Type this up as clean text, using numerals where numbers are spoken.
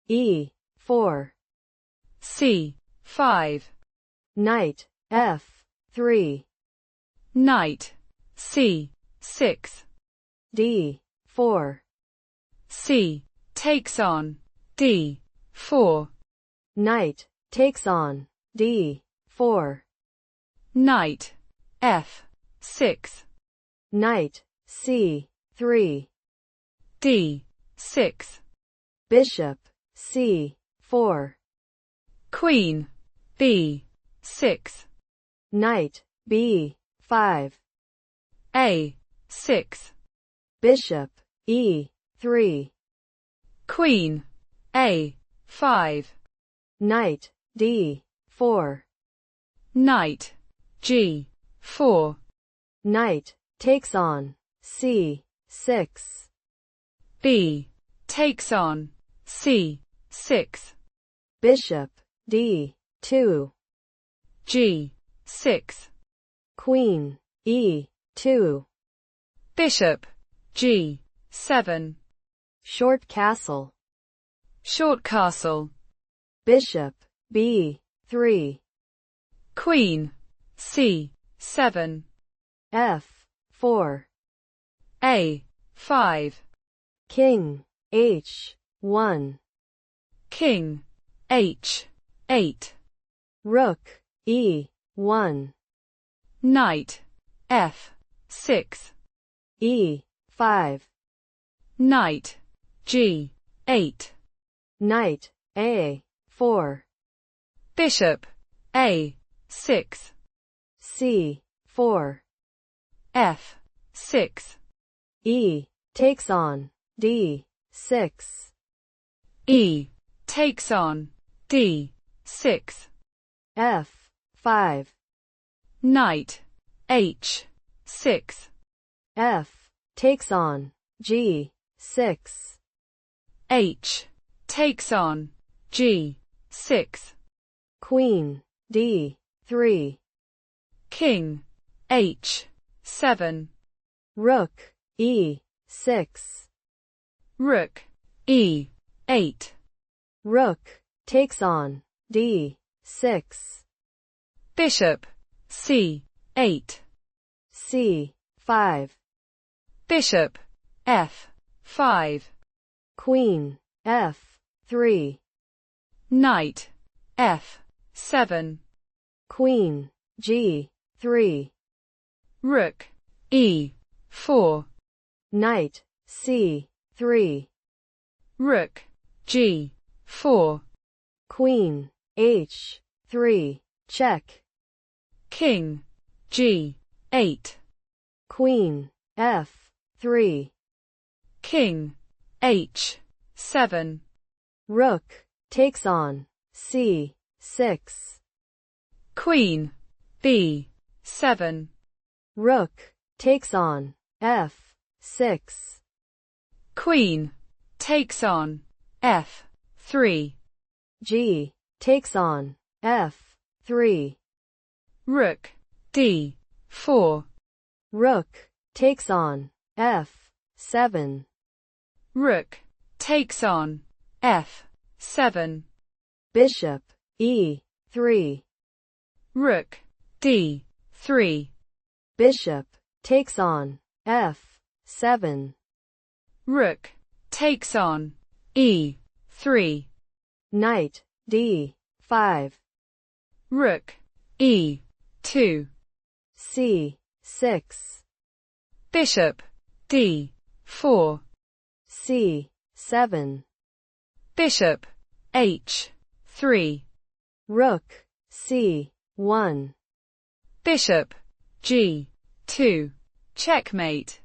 E4. C5. Knight F3. Knight C6. D4. C takes on D4. Knight takes on D4. Knight F6. Knight C3. D6. Bishop C4. Queen B6. Knight B5. A6. Bishop E3. Queen A5. Knight D4. Knight G4. Knight takes on C6. B takes on C6. Bishop D2. G6. Queen E2. Bishop G7. Short castle. Short castle. Bishop B3. Queen C7. F4. A5. King H1. King H8. Rook E1. Knight F6. E5. Knight G8. Knight A4. Bishop A6. C4. F6. E takes on D6. E takes on D6. F5. Knight H6. F takes on G6. H takes on G6. Queen D3. King H7. Rook E6. Rook E8. Rook takes on D6. Bishop C8. C5. Bishop F5. Queen F3. Knight F7. Queen G3. Rook E4. Knight C3. Rook G4. Queen H3. Check. King G8. Queen F3. King H7. Rook takes on C6. Queen B7. Rook takes on F6. Queen takes on F3. G takes on F3. Rook D4. Rook takes on F7. Rook takes on F7. Bishop E3. Rook D3. Bishop takes on F7. Rook takes on E3. Knight D5. Rook E2. C6. Bishop D4. C7. Bishop H3. Rook C1. Bishop G2. Checkmate.